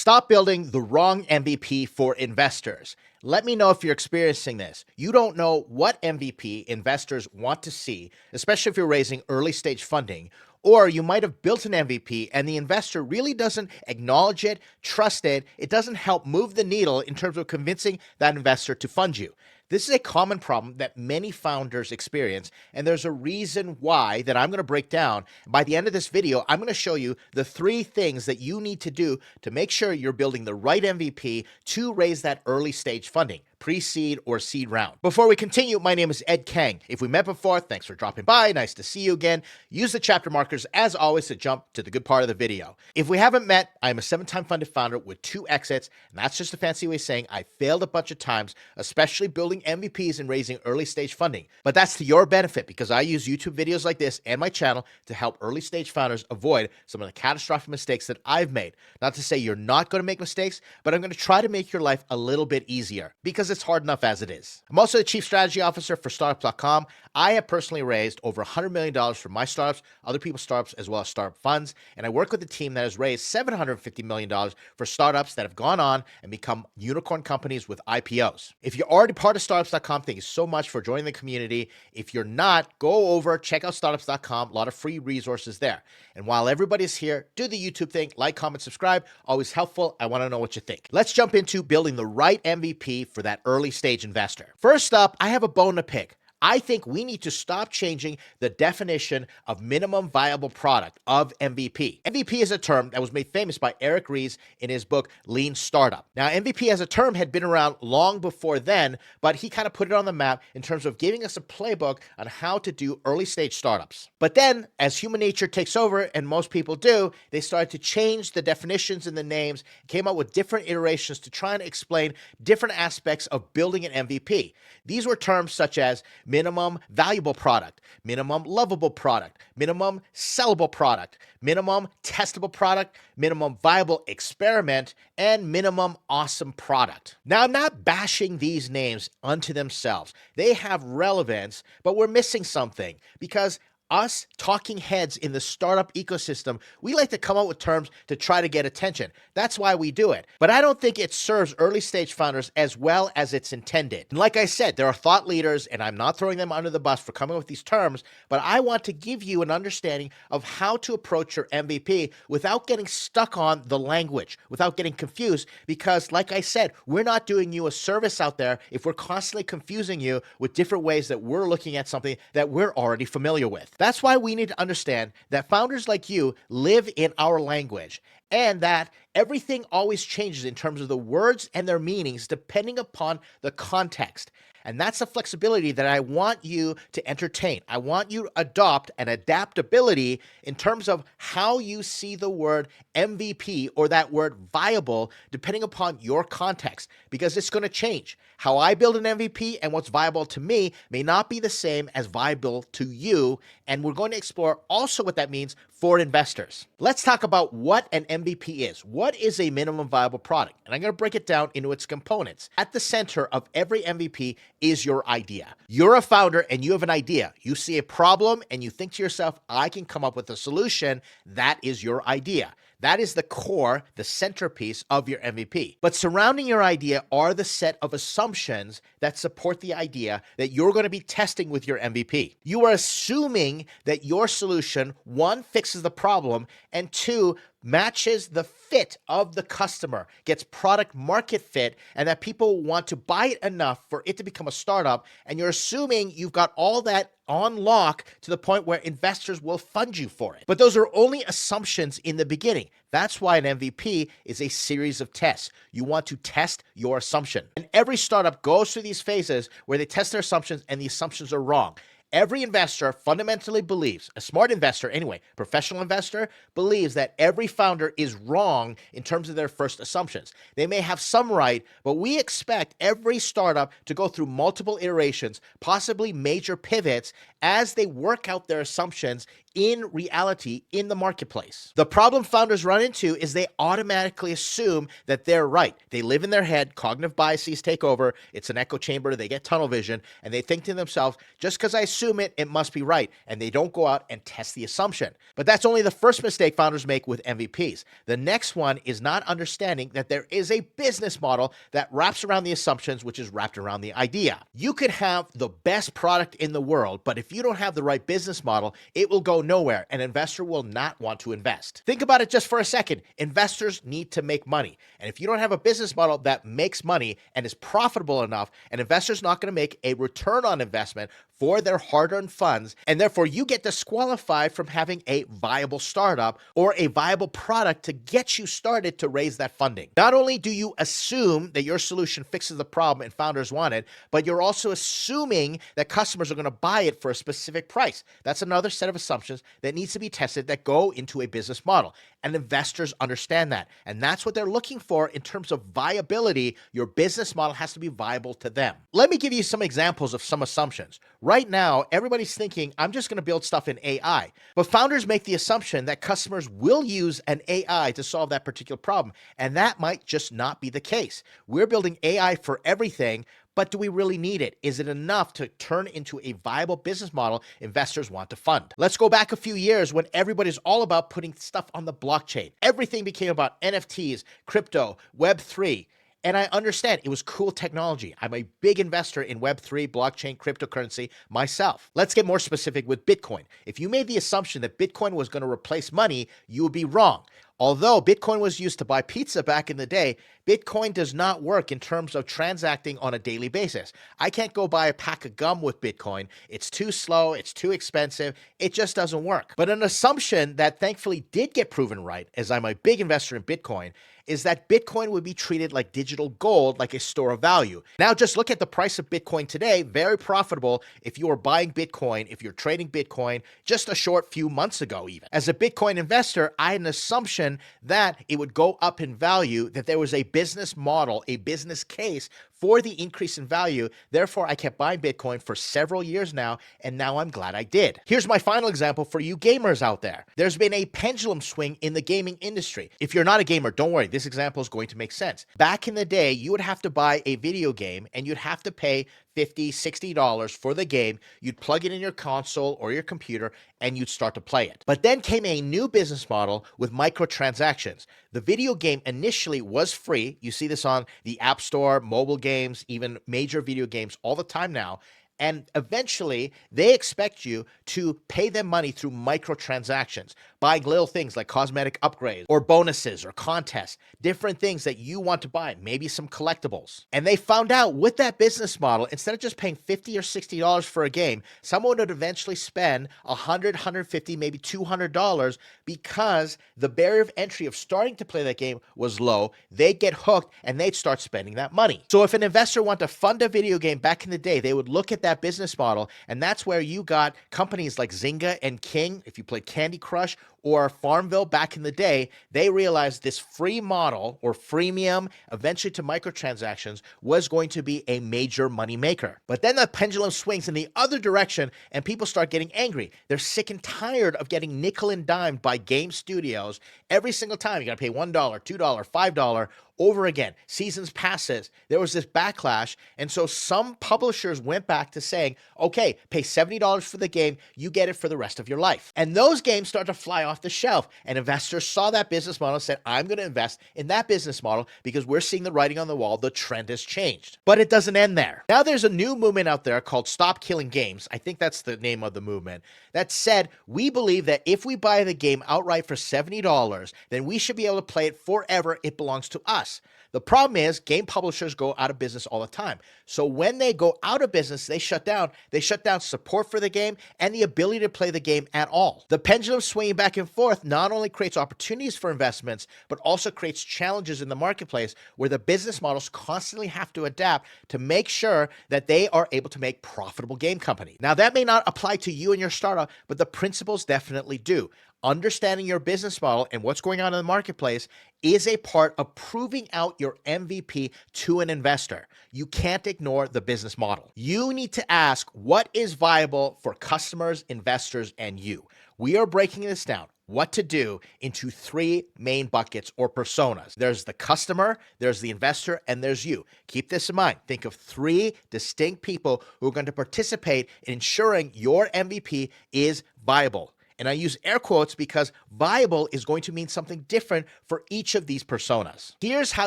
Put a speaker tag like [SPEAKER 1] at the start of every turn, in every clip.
[SPEAKER 1] Stop building the wrong MVP for investors. Let me know if you're experiencing this. You don't know what MVP investors want to see, especially if you're raising early stage funding. Or you might have built an MVP and the investor really doesn't acknowledge it, trust it. It doesn't help move the needle in terms of convincing that investor to fund you. This is a common problem that many founders experience, and there's a reason why that I'm going to break down. By the end of this video, I'm going to show you the 3 things that you need to do to make sure you're building the right MVP to raise that early stage funding, pre-seed or seed round. Before we continue, my name is Ed Kang. If we met before, thanks for dropping by. Nice to see you again. Use the chapter markers as always to jump to the good part of the video. If we haven't met, I'm a 7-time funded founder with 2 exits, and that's just a fancy way of saying I failed a bunch of times, especially building MVPs and raising early stage funding. But that's to your benefit because I use YouTube videos like this and my channel to help early stage founders avoid some of the catastrophic mistakes that I've made. Not to say you're not going to make mistakes, but I'm going to try to make your life a little bit easier because it's hard enough as it is. I'm also the Chief Strategy Officer for Startups.com. I have personally raised over $100 million for my startups, other people's startups, as well as startup funds. And I work with a team that has raised $750 million for startups that have gone on and become unicorn companies with IPOs. If you're already part of Startups.com, thank you so much for joining the community. If you're not, go over, check out Startups.com, a lot of free resources there. And while everybody's here, do the YouTube thing, like, comment, subscribe, always helpful. I want to know what you think. Let's jump into building the right MVP for that early stage investor. First up, I have a bone to pick. I think we need to stop changing the definition of minimum viable product of MVP. MVP is a term that was made famous by Eric Ries in his book, Lean Startup. Now, MVP as a term had been around long before then, but he kind of put it on the map in terms of giving us a playbook on how to do early stage startups. But then, as human nature takes over, and most people do, they started to change the definitions and the names, came up with different iterations to try and explain different aspects of building an MVP. These were terms such as minimum valuable product, minimum lovable product, minimum sellable product, minimum testable product, minimum viable experiment, and minimum awesome product. Now, I'm not bashing these names unto themselves. They have relevance, but we're missing something because us talking heads in the startup ecosystem, we like to come up with terms to try to get attention. That's why we do it. But I don't think it serves early stage founders as well as it's intended. And like I said, there are thought leaders, and I'm not throwing them under the bus for coming up with these terms, but I want to give you an understanding of how to approach your MVP without getting stuck on the language, without getting confused, because like I said, we're not doing you a service out there if we're constantly confusing you with different ways that we're looking at something that we're already familiar with. That's why we need to understand that founders like you live in our language and that everything always changes in terms of the words and their meanings depending upon the context. And that's the flexibility that I want you to entertain. I want you to adopt an adaptability in terms of how you see the word MVP or that word viable, depending upon your context, because it's going to change. How I build an MVP and what's viable to me may not be the same as viable to you. And we're going to explore also what that means for investors. Let's talk about what an MVP is. What is a minimum viable product? And I'm going to break it down into its components. At the center of every MVP is your idea. You're a founder and you have an idea. You see a problem and you think to yourself, I can come up with a solution. That is your idea. That is the core, the centerpiece of your MVP. But surrounding your idea are the set of assumptions that support the idea that you're going to be testing with your MVP. You are assuming that your solution, 1, fixes the problem, and 2, matches the fit of the customer, gets product market fit, and that people want to buy it enough for it to become a startup. And you're assuming you've got all that on lock to the point where investors will fund you for it. But those are only assumptions in the beginning. That's why an MVP is a series of tests. You want to test your assumption. And every startup goes through these phases where they test their assumptions and the assumptions are wrong. Every investor fundamentally believes, a smart investor anyway, professional investor, believes that every founder is wrong in terms of their first assumptions. They may have some right, but we expect every startup to go through multiple iterations, possibly major pivots, as they work out their assumptions in reality in the marketplace. The problem founders run into is they automatically assume that they're right. They live in their head, cognitive biases take over, it's an echo chamber, they get tunnel vision, and they think to themselves, just because I assume it, it must be right, and they don't go out and test the assumption. But that's only the first mistake founders make with MVPs. The next one is not understanding that there is a business model that wraps around the assumptions, which is wrapped around the idea. You could have the best product in the world, but if you don't have the right business model, it will go nowhere. An investor will not want to invest. Think about it just for a second. Investors need to make money. And if you don't have a business model that makes money and is profitable enough, an investor's not going to make a return on investment for their hard-earned funds, and therefore you get disqualified from having a viable startup or a viable product to get you started to raise that funding. Not only do you assume that your solution fixes the problem and founders want it, but you're also assuming that customers are going to buy it for a specific price. That's another set of assumptions that needs to be tested that go into a business model. And investors understand that. And that's what they're looking for in terms of viability. Your business model has to be viable to them. Let me give you some examples of some assumptions. Right now, everybody's thinking, I'm just going to build stuff in AI. But founders make the assumption that customers will use an AI to solve that particular problem. And that might just not be the case. We're building AI for everything. But do we really need it? Is it enough to turn into a viable business model investors want to fund? Let's go back a few years when everybody's all about putting stuff on the blockchain. Everything became about NFTs, crypto, Web3. And I understand it was cool technology. I'm a big investor in Web3, blockchain, cryptocurrency myself. Let's get more specific with Bitcoin. If you made the assumption that Bitcoin was going to replace money, you would be wrong. Although Bitcoin was used to buy pizza back in the day, Bitcoin does not work in terms of transacting on a daily basis. I can't go buy a pack of gum with Bitcoin. It's too slow. It's too expensive. It just doesn't work. But an assumption that thankfully did get proven right, as I'm a big investor in Bitcoin, is that Bitcoin would be treated like digital gold, like a store of value. Now, just look at the price of Bitcoin today, very profitable if you are buying Bitcoin, if you're trading Bitcoin just a short few months ago even. As a Bitcoin investor, I had an assumption that it would go up in value, that there was a business model, a business case for the increase in value. Therefore, I kept buying Bitcoin for several years now, and now I'm glad I did. Here's my final example for you gamers out there. There's been a pendulum swing in the gaming industry. If you're not a gamer, don't worry, this example is going to make sense. Back in the day, you would have to buy a video game and you'd have to pay $50, $60 for the game. You'd plug it in your console or your computer and you'd start to play it. But then came a new business model with microtransactions. The video game initially was free. You see this on the App Store, mobile games, even major video games all the time now. And eventually, they expect you to pay them money through microtransactions, buying little things like cosmetic upgrades or bonuses or contests, different things that you want to buy, maybe some collectibles. And they found out with that business model, instead of just paying $50 or $60 for a game, someone would eventually spend $100, $150, maybe $200 because the barrier of entry of starting to play that game was low. They'd get hooked and they'd start spending that money. So if an investor wanted to fund a video game back in the day, they would look at that business model, and that's where you got companies like Zynga and King. If you played Candy Crush or Farmville back in the day, they realized this free model or freemium, eventually to microtransactions, was going to be a major money maker. But then the pendulum swings in the other direction and people start getting angry. They're sick and tired of getting nickel and dimed by game studios every single time. You got to pay $1, $2, $5 over again. Seasons passes. There was this backlash. And so some publishers went back to saying, okay, pay $70 for the game. You get it for the rest of your life. And those games start to fly off the shelf. And investors saw that business model and said, I'm going to invest in that business model because we're seeing the writing on the wall. The trend has changed. But it doesn't end there. Now there's a new movement out there called Stop Killing Games. I think that's the name of the movement. That said, we believe that if we buy the game outright for $70, then we should be able to play it forever. It belongs to us. The problem is game publishers go out of business all the time. So when they go out of business, they shut down. They shut down support for the game and the ability to play the game at all. The pendulum swinging back and forth not only creates opportunities for investments, but also creates challenges in the marketplace where the business models constantly have to adapt to make sure that they are able to make profitable game companies. Now, that may not apply to you and your startup, but the principles definitely do. Understanding your business model and what's going on in the marketplace is a part of proving out your MVP to an investor. You can't ignore the business model. You need to ask what is viable for customers, investors, and you. We are breaking this down, what to do, into three main buckets or personas. There's the customer, there's the investor, and there's you. Keep this in mind. Think of three distinct people who are going to participate in ensuring your MVP is viable. And I use air quotes because viable is going to mean something different for each of these personas. Here's how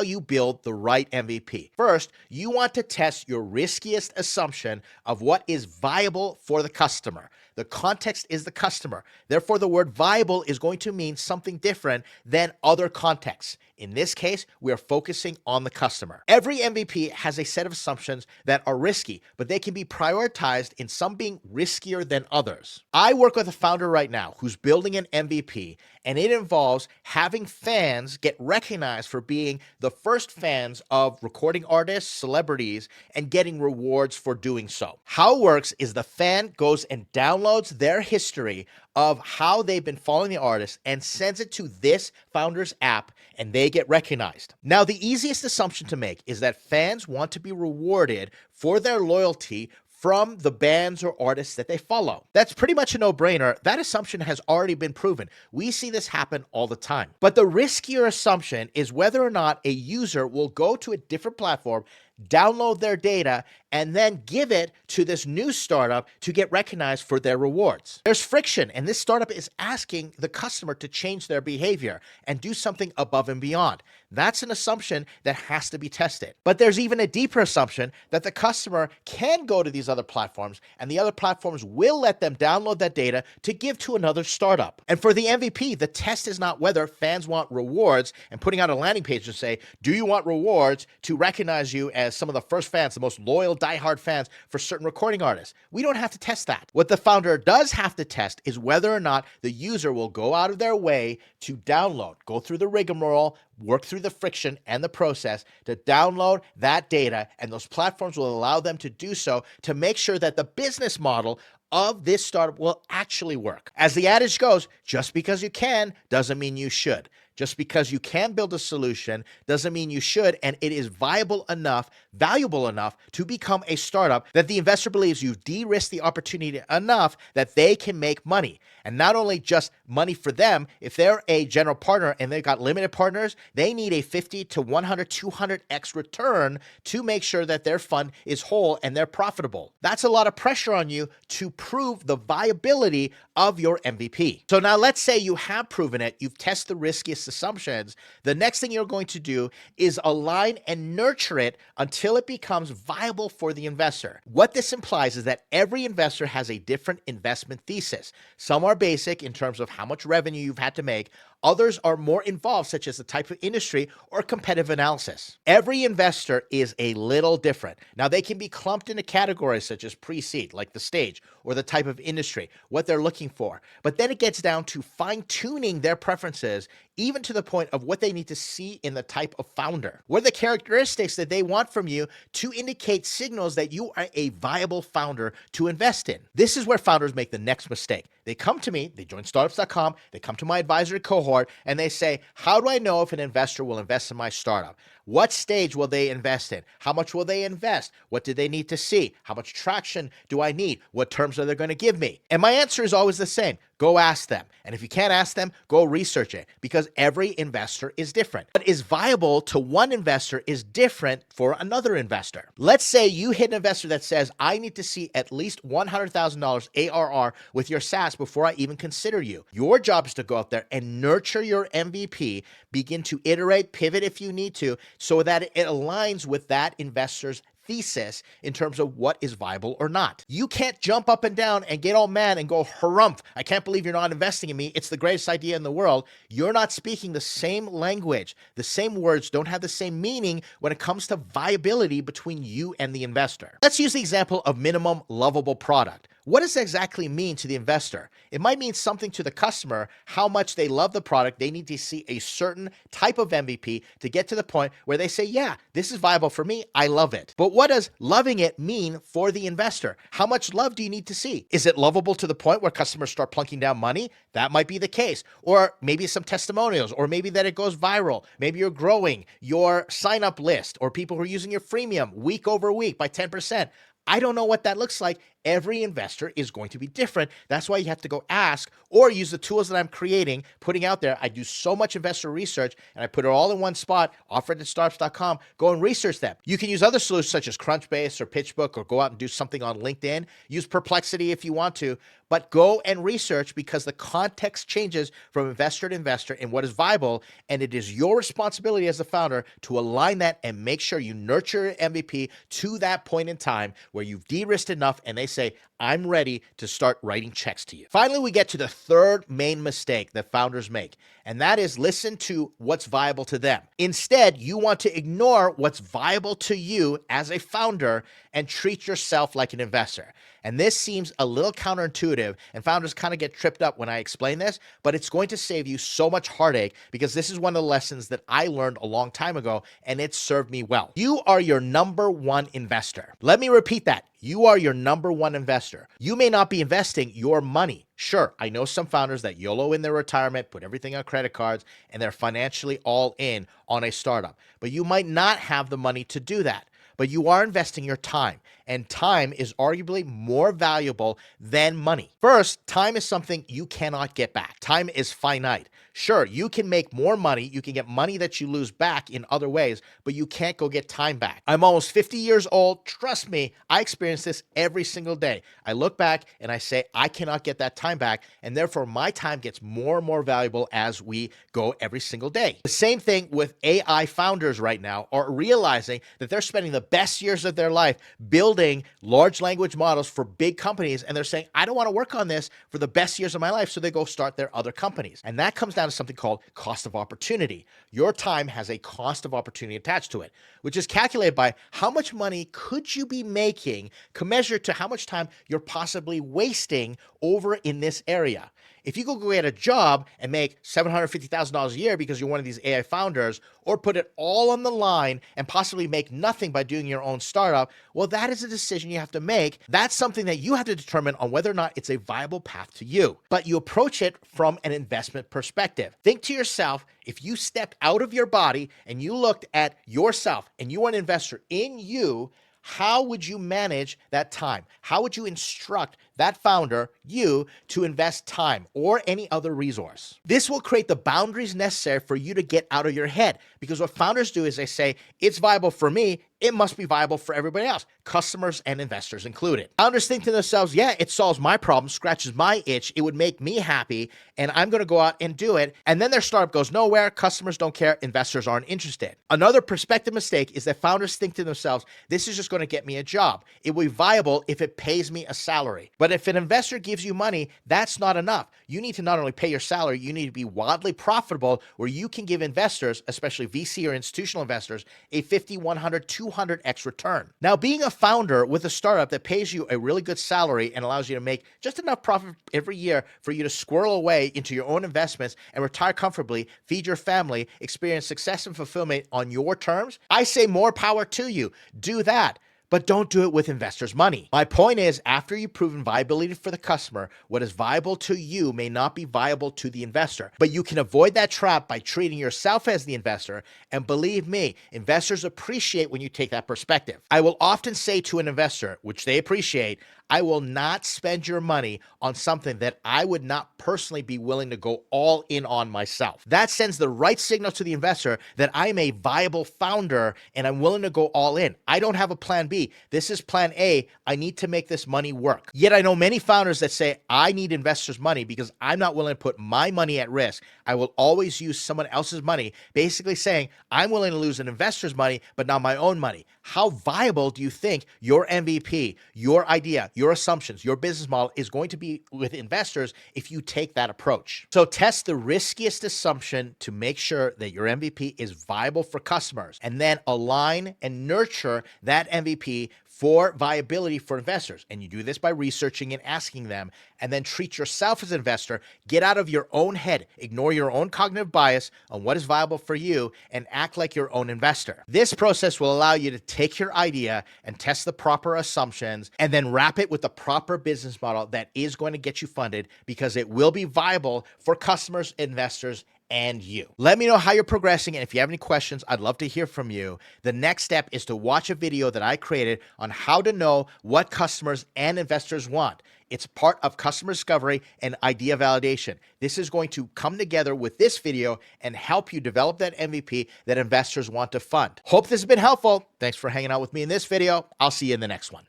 [SPEAKER 1] you build the right MVP. First, you want to test your riskiest assumption of what is viable for the customer. The context is the customer. Therefore, the word viable is going to mean something different than other contexts. In this case, we are focusing on the customer. Every MVP has a set of assumptions that are risky, but they can be prioritized in some being riskier than others. I work with a founder right now who's building an MVP, and it involves having fans get recognized for being the first fans of recording artists, celebrities, and getting rewards for doing so. How it works is the fan goes and downloads their history of how they've been following the artist and sends it to this founder's app, and they get recognized. Now, the easiest assumption to make is that fans want to be rewarded for their loyalty from the bands or artists that they follow. That's pretty much a no-brainer. That assumption has already been proven. We see this happen all the time. But the riskier assumption is whether or not a user will go to a different platform, download their data, and then give it to this new startup to get recognized for their rewards. There's friction, and this startup is asking the customer to change their behavior and do something above and beyond. That's an assumption that has to be tested. But there's even a deeper assumption that the customer can go to these other platforms, and the other platforms will let them download that data to give to another startup. And for the MVP, the test is not whether fans want rewards and putting out a landing page to say, do you want rewards to recognize you as some of the first fans, the most loyal, diehard fans for certain recording artists. We don't have to test that. What the founder does have to test is whether or not the user will go out of their way to download, go through the rigmarole, work through the friction and the process to download that data, and those platforms will allow them to do so to make sure that the business model of this startup will actually work. As the adage goes, just because you can doesn't mean you should. Just because you can build a solution doesn't mean you should, and it is viable enough, valuable enough to become a startup that the investor believes you've de-risked the opportunity enough that they can make money. And not only just money for them, if they're a general partner and they've got limited partners, they need a 50 to 100, 200x return to make sure that their fund is whole and they're profitable. That's a lot of pressure on you to prove the viability of your MVP. So now let's say you have proven it, you've tested the riskiest assumptions. The next thing you're going to do is align and nurture it until it becomes viable for the investor. What this implies is that every investor has a different investment thesis. Some are basic in terms of how much revenue you've had to make. Others are more involved, such as the type of industry or competitive analysis. Every investor is a little different. Now, they can be clumped into categories such as pre-seed, like the stage, or the type of industry, what they're looking for. But then it gets down to fine-tuning their preferences, even to the point of what they need to see in the type of founder. What are the characteristics that they want from you to indicate signals that you are a viable founder to invest in? This is where founders make the next mistake. They come to me, they join startups.com, they come to my advisory cohort, and they say, how do I know if an investor will invest in my startup? What stage will they invest in? How much will they invest? What do they need to see? How much traction do I need? What terms are they going to give me? And my answer is always the same. Go ask them. And if you can't ask them, go research it, because every investor is different. What is viable to one investor is different for another investor. Let's say you hit an investor that says, I need to see at least $100,000 ARR with your SaaS before I even consider you. Your job is to go out there and nurture your MVP, begin to iterate, pivot if you need to, so that it aligns with that investor's thesis in terms of what is viable or not. You can't jump up and down and get all mad and go, harumph, I can't believe you're not investing in me. It's the greatest idea in the world. You're not speaking the same language. The same words don't have the same meaning when it comes to viability between you and the investor. Let's use the example of minimum lovable product. What does that exactly mean to the investor? It might mean something to the customer, how much they love the product. They need to see a certain type of MVP to get to the point where they say, yeah, this is viable for me. I love it. But what does loving it mean for the investor? How much love do you need to see? Is it lovable to the point where customers start plunking down money? That might be the case. Or maybe some testimonials, or maybe that it goes viral. Maybe you're growing your sign-up list, or people who are using your freemium week over week by 10%. I don't know what that looks like. every investor is going to be different. That's why you have to go ask or use the tools that I'm creating, putting out there. I do so much investor research and I put it all in one spot, offered at startups.com. Go and research them. You can use other solutions such as Crunchbase or PitchBook, or go out and do something on LinkedIn. Use Perplexity if you want to, but go and research, because the context changes from investor to investor in what is viable, and it is your responsibility as the founder to align that and make sure you nurture your MVP to that point in time where you've de-risked enough and they say, I'm ready to start writing checks to you. Finally, we get to the third main mistake that founders make, and that is listen to what's viable to them. Instead, you want to ignore what's viable to you as a founder and treat yourself like an investor. And this seems a little counterintuitive, and founders kind of get tripped up when I explain this, but it's going to save you so much heartache, because this is one of the lessons that I learned a long time ago, and it served me well. You are your number one investor. Let me repeat that. You are your number one investor. You may not be investing your money. Sure, I know some founders that YOLO in their retirement, put everything on credit cards, and they're financially all in on a startup. But you might not have the money to do that. But you are investing your time, and time is arguably more valuable than money. First, time is something you cannot get back. Time is finite. Sure, you can make more money, you can get money that you lose back in other ways, but you can't go get time back. I'm almost 50 years old. Trust me, I experience this every single day. I look back and I say, I cannot get that time back, and therefore my time gets more and more valuable as we go every single day. The same thing with AI founders right now are realizing that they're spending the best years of their life building large language models for big companies, and they're saying, I don't want to work on this for the best years of my life, so they go start their other companies. And that comes down to something called cost of opportunity. Your time has a cost of opportunity attached to it, which is calculated by how much money could you be making commensurate to how much time you're possibly wasting over in this area. If you go get a job and make $750,000 a year because you're one of these AI founders, or put it all on the line and possibly make nothing by doing your own startup, well, that is a decision you have to make. That's something that you have to determine on whether or not it's a viable path to you. But you approach it from an investment perspective. Think to yourself, if you stepped out of your body and you looked at yourself and you are an investor in you, how would you manage that time? How would you instruct that founder, you, to invest time or any other resource? This will create the boundaries necessary for you to get out of your head, because what founders do is they say, it's viable for me, it must be viable for everybody else, customers and investors included. Founders think to themselves, yeah, it solves my problem, scratches my itch, it would make me happy, and I'm going to go out and do it. And then their startup goes nowhere, customers don't care, investors aren't interested. Another perspective mistake is that founders think to themselves, this is just going to get me a job. It will be viable if it pays me a salary. But if an investor gives you money, that's not enough. You need to not only pay your salary, you need to be wildly profitable where you can give investors, especially VC or institutional investors, a 50, 100, 200x return. Now, being a founder with a startup that pays you a really good salary and allows you to make just enough profit every year for you to squirrel away into your own investments and retire comfortably, feed your family, experience success and fulfillment on your terms, I say more power to you. Do that. But don't do it with investors' money. My point is, after you've proven viability for the customer, what is viable to you may not be viable to the investor. But you can avoid that trap by treating yourself as the investor. And believe me, investors appreciate when you take that perspective. I will often say to an investor, which they appreciate, I will not spend your money on something that I would not personally be willing to go all in on myself. That sends the right signal to the investor that I'm a viable founder and I'm willing to go all in. I don't have a plan B. This is plan A. I need to make this money work. Yet I know many founders that say, I need investors' money because I'm not willing to put my money at risk. I will always use someone else's money, basically saying, I'm willing to lose an investor's money, but not my own money. How viable do you think your MVP, your idea, your assumptions, your business model is going to be with investors if you take that approach? So test the riskiest assumption to make sure that your MVP is viable for customers, and then align and nurture that MVP for viability for investors. And you do this by researching and asking them, and then treat yourself as an investor. Get out of your own head, ignore your own cognitive bias on what is viable for you, and act like your own investor. This process will allow you to take your idea and test the proper assumptions, and then wrap it with the proper business model that is going to get you funded, because it will be viable for customers, investors, and you. Let me know how you're progressing, and if you have any questions, I'd love to hear from you. The next step is to watch a video that I created on how to know what customers and investors want. It's part of customer discovery and idea validation. This is going to come together with this video and help you develop that MVP that investors want to fund. Hope this has been helpful. Thanks for hanging out with me in this video. I'll see you in the next one.